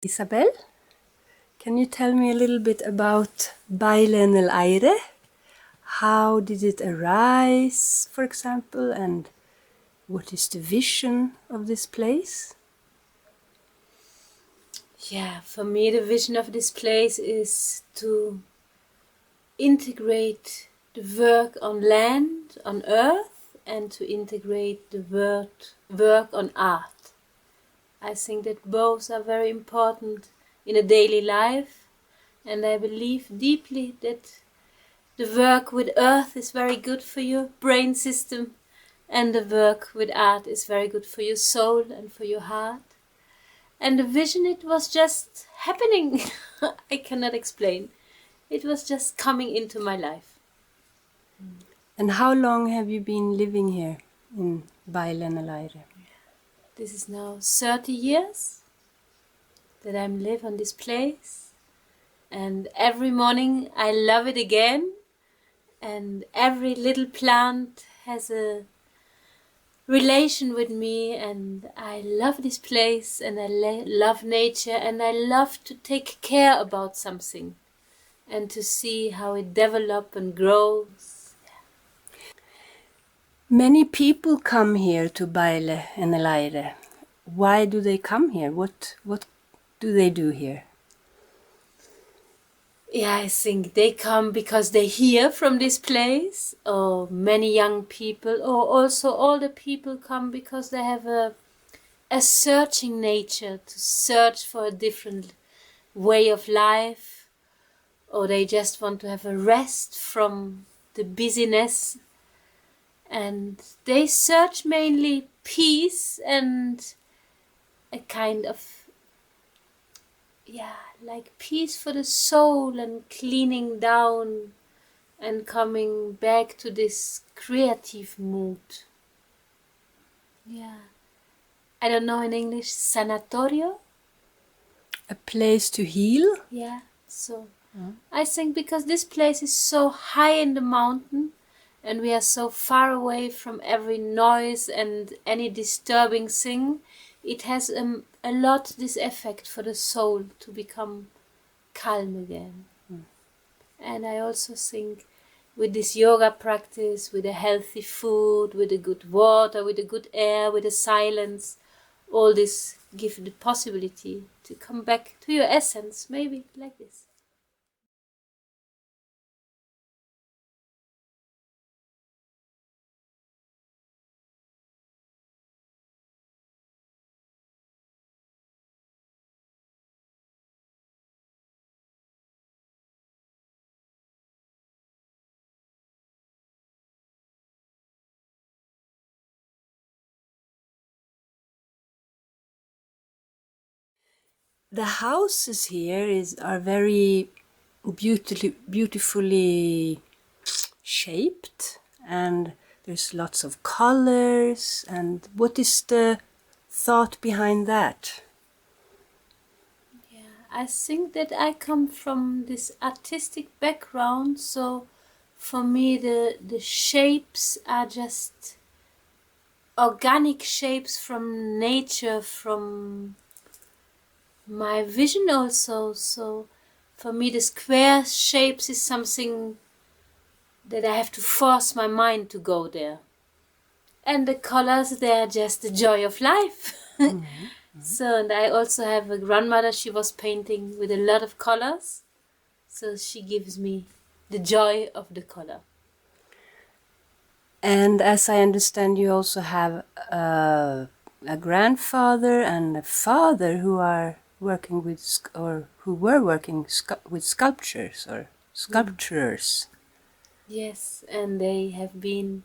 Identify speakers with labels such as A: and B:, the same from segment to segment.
A: Isabel, can you tell me a little bit about Baile en el Aire? How did it arise, for example, and what is the vision of this place?
B: Yeah, for me the vision of this place is to integrate the work on land, on earth, and to integrate the work on art. I think that both are very important in a daily life, and I believe deeply that the work with earth is very good for your brain system, and the work with art is very good for your soul and for your heart. And the vision, it was just happening. I cannot explain. It was just coming into my life.
A: And how long have you been living here in Baile en el Aire?
B: This is now 30 years that I live on this place. And every morning I love it again. And every little plant has a relation with me, and I love this place, and I love nature, and I love to take care about something and to see how it develops and grows.
A: Many people come here to Baile en el Aire. Why do they come here? What do they do here?
B: Yeah, I think they come because they hear from this place, or many young people, or also older people come because they have a searching nature to search for a different way of life, or they just want to have a rest from the busyness, and they search mainly peace and a kind of like peace for the soul, and cleaning down and coming back to this creative mood. I don't know in English, sanatorio.
A: A place to heal?
B: So I think because this place is so high in the mountain, and we are so far away from every noise and any disturbing thing, it has a lot this effect for the soul to become calm again. And I also think with this yoga practice, with a healthy food, with a good water, with a good air, with a silence, all this give the possibility to come back to your essence, maybe like this.
A: The houses here are very beautifully shaped, and there's lots of colors. And what is the thought behind that?
B: I think that I come from this artistic background, so for me the shapes are just organic shapes from nature, from my vision also. So for me the square shapes is something that I have to force my mind to go there. And the colors, they are just the joy of life. So, and I also have a grandmother, she was painting with a lot of colors. So she gives me the joy of the color.
A: And as I understand, you also have a grandfather and a father who are working with, or who were working with sculptures or sculptures.
B: Yes, and they have been.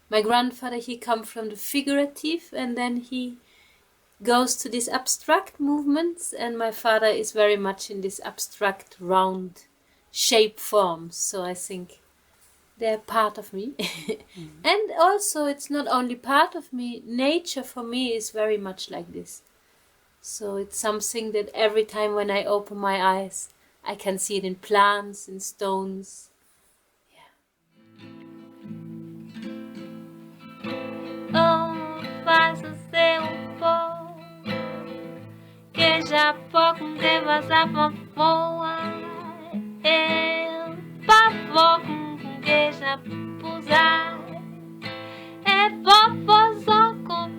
B: My grandfather, he come from the figurative, and then he goes to these abstract movements, and my father is very much in this abstract round shape forms. So I think they're part of me. And also it's not only part of me, nature for me is very much like this. So it's something that every time when I open my eyes, I can see it in plants, in stones. Oh, faz o seu povo, que já pouco que passa por fora. Eu pavo que já pusar. É fofozão com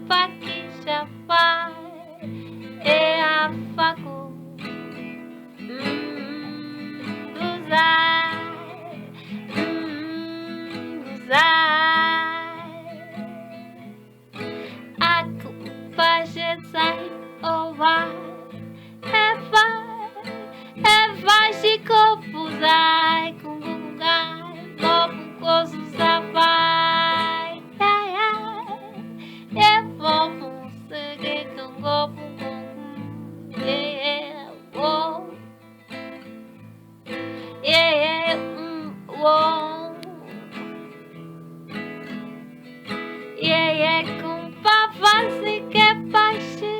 B: que já faz. É a facu. Gozar. Gozar. A culpa já sai over. É vai confusar com lugar, logo coisas vai. É bom seguir com gosto com yeah, oh, yeah, oh, yeah, com papas e que paixão.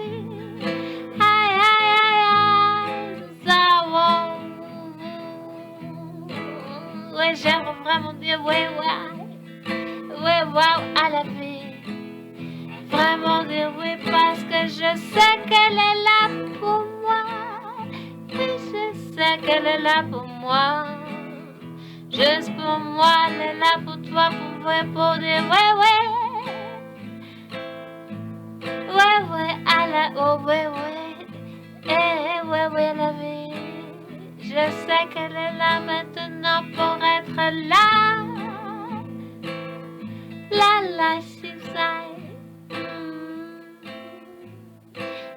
B: Ouais, j'aimerais vraiment dire ouais, à la vie. Vraiment dire oui parce que je sais qu'elle est là pour moi. Oui, je sais qu'elle est là pour moi. Juste pour moi, elle est là pour toi, pour moi, pour dire ouais. Ouais, à la oh, ouais. Ouais, la vie. Je sais qu'elle est là maintenant pour être là. La, she's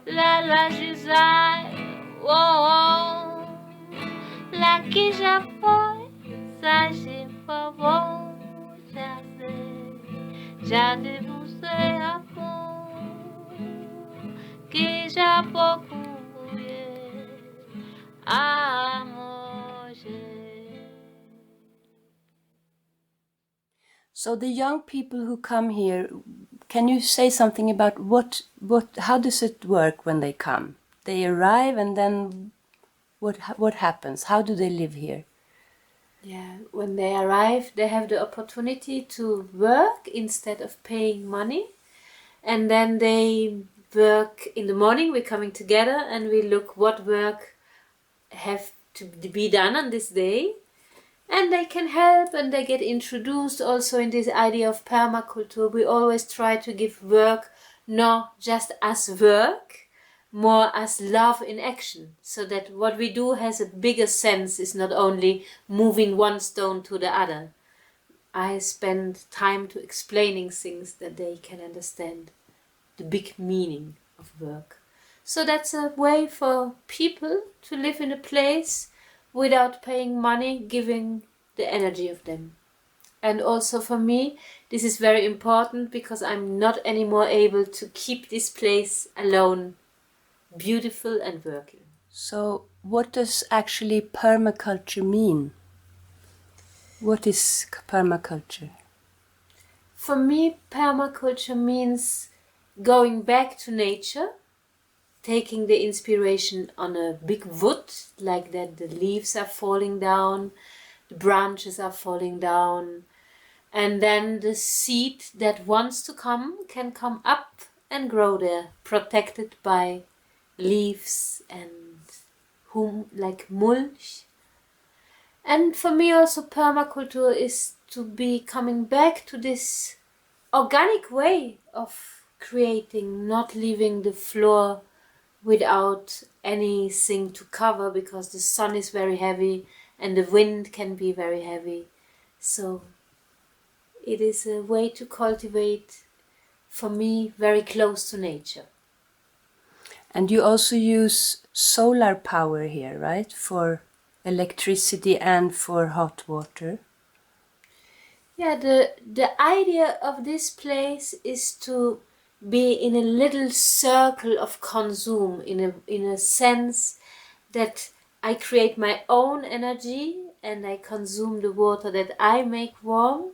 B: La, she's oh, la qui já foi, ça j'ai pas bon, já devo ser a fond, que já pouco
A: So the young people who come here, can you say something about how does it work when they come? They arrive and then what happens? How do they live here?
B: Yeah, when they arrive, they have the opportunity to work instead of paying money. And then they work in the morning, we're coming together and we look what work have to be done on this day. And they can help and they get introduced also in this idea of permaculture. We always try to give work not just as work, more as love in action, so that what we do has a bigger sense, is not only moving one stone to the other. I spend time to explaining things that they can understand the big meaning of work. So that's a way for people to live in a place without paying money, giving the energy of them. And also for me, this is very important because I'm not anymore able to keep this place alone, beautiful and working.
A: So what does actually permaculture mean? What is permaculture?
B: For me, permaculture means going back to nature, taking the inspiration on a big wood, like that the leaves are falling down, the branches are falling down, and then the seed that wants to come can come up and grow there, protected by leaves and like mulch. And for me also permaculture is to be coming back to this organic way of creating, not leaving the floor without anything to cover because the sun is very heavy and the wind can be very heavy. So it is a way to cultivate, for me, very close to nature.
A: And you also use solar power here, right? For electricity and for hot water.
B: Yeah, the idea of this place is to be in a little circle of consume, in a sense that I create my own energy and I consume the water that I make warm.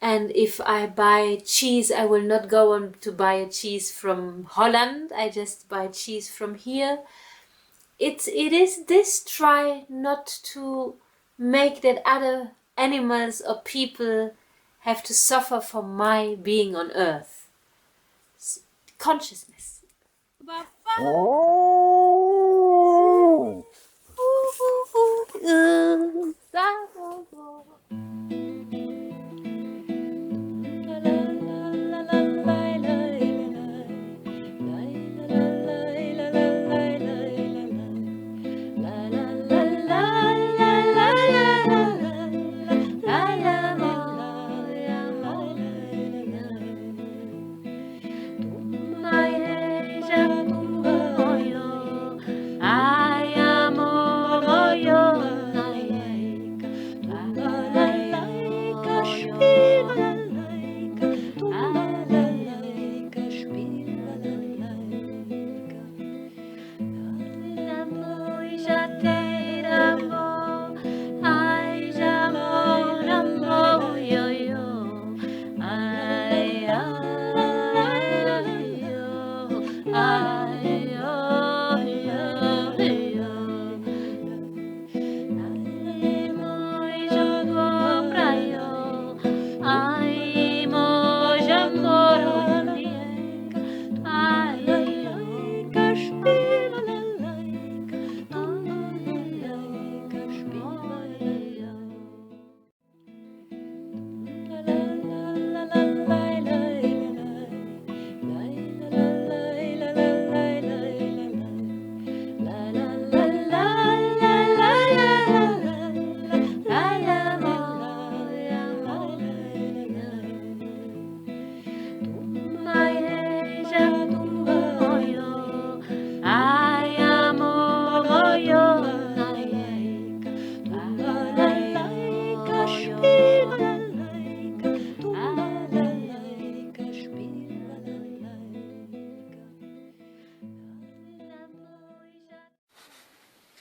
B: And if I buy cheese, I will not go on to buy a cheese from Holland. I just buy cheese from here. It is this try not to make that other animals or people have to suffer for my being on earth. Consciousness.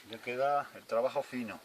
C: Ya queda el trabajo fino.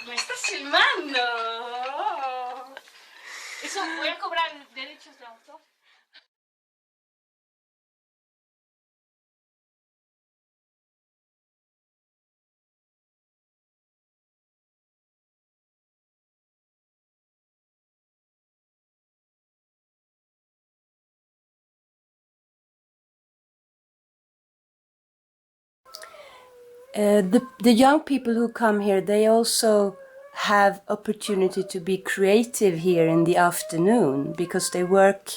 B: Me estás filmando. Eso voy a cobrar derechos de autor.
A: The young people who come here, they also have opportunity to be creative here in the afternoon because they work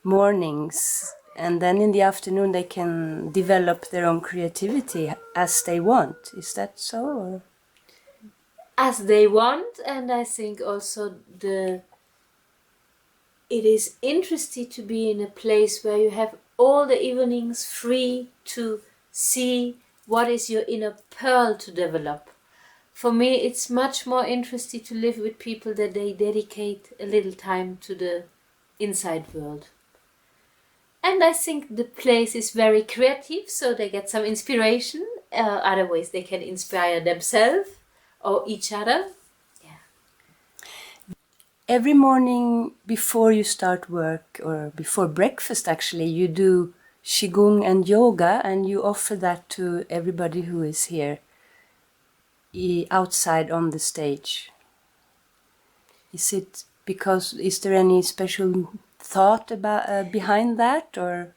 A: mornings and then in the afternoon they can develop their own creativity as they want. Is that so? Or?
B: As they want, and I think also it is interesting to be in a place where you have all the evenings free to see what is your inner pearl to develop. For me, it's much more interesting to live with people that they dedicate a little time to the inside world. And I think the place is very creative, so they get some inspiration. Other ways they can inspire themselves or each other.
A: Every morning before you start work, or before breakfast actually, you do Qigong and yoga, and you offer that to everybody who is here outside on the stage. Is there any special thought about behind that, or?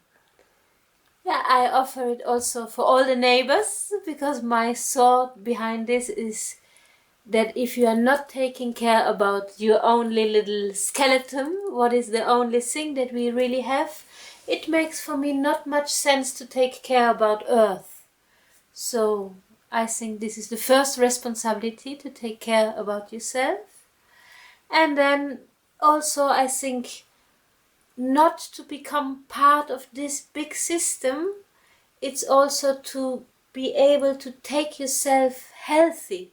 B: Yeah, I offer it also for all the neighbors, because my thought behind this is that if you are not taking care about your only little skeleton, what is the only thing that we really have, it makes for me not much sense to take care about Earth. So I think this is the first responsibility, to take care about yourself. And then also I think not to become part of this big system, it's also to be able to take yourself healthy.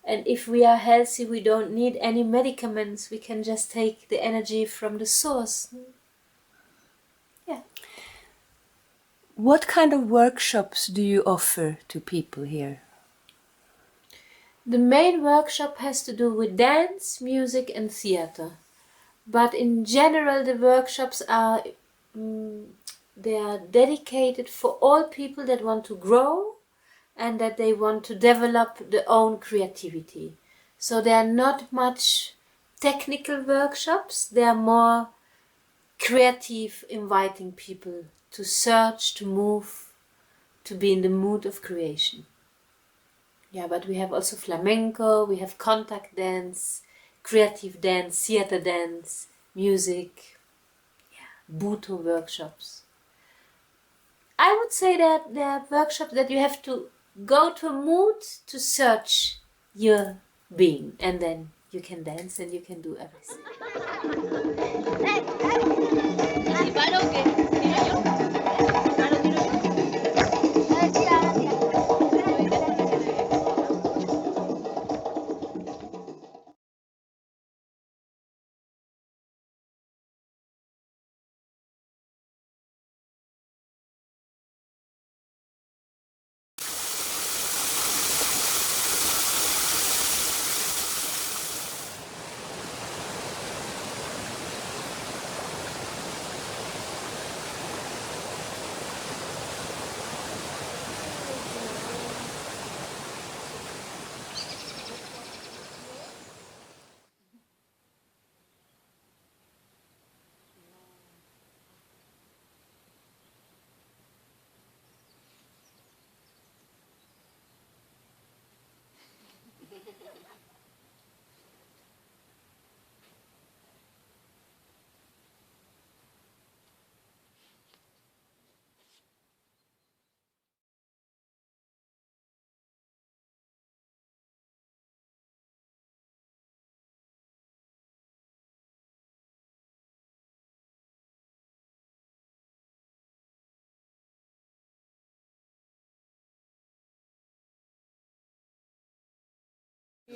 B: And if we are healthy, we don't need any medicaments. We can just take the energy from the source. Yeah.
A: What kind of workshops do you offer to people here?
B: The main workshop has to do with dance, music and theater. But in general, the workshops are they are dedicated for all people that want to grow and that they want to develop their own creativity. So they are not much technical workshops, they are more creative, inviting people to search, to move, to be in the mood of creation. Yeah, but we have also flamenco, we have contact dance, creative dance, theater dance, music, Buto workshops. I would say that there are workshops that you have to go to a mood to search your being, and then you can dance and you can do everything.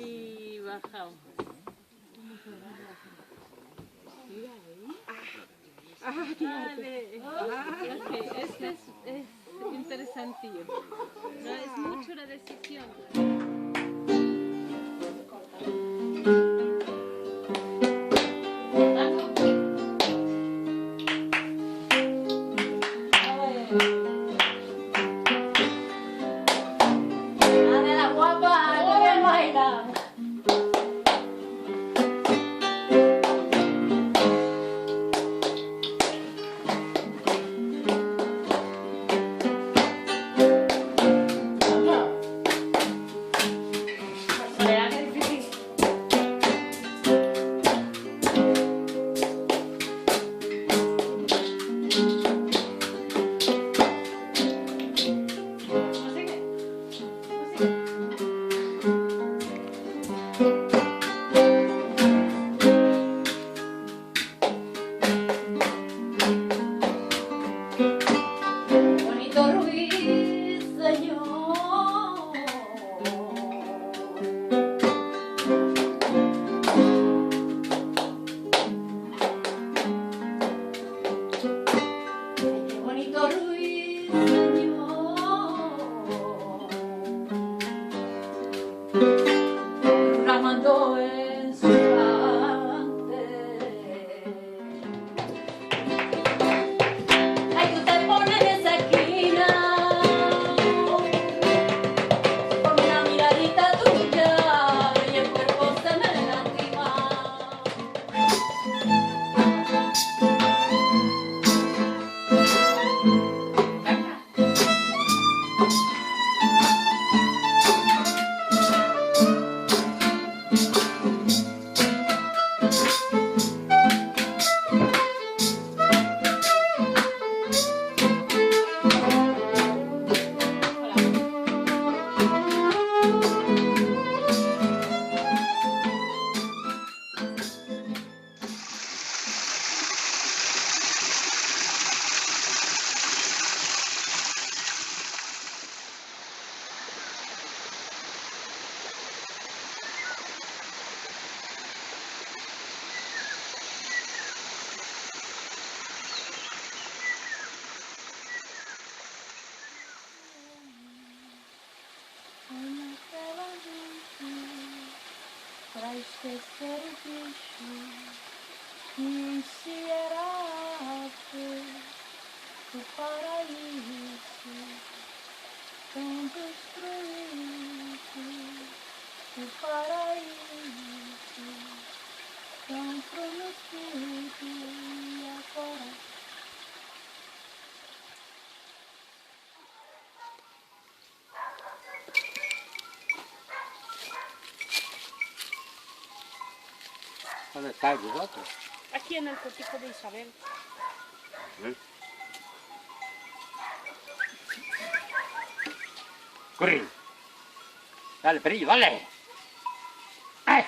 D: Y bajamos. Vale. Ok, este es interesantillo. No es mucho la decisión.
B: pra esquecer o bicho que se era ver o paraíso tão destruído, o paraíso tão prometido e agora.
E: ¿Dónde estáis vosotros?
D: Aquí en el cortijo de Isabel.
E: ¡Corre! Dale, Perillo, dale. ¡Ay!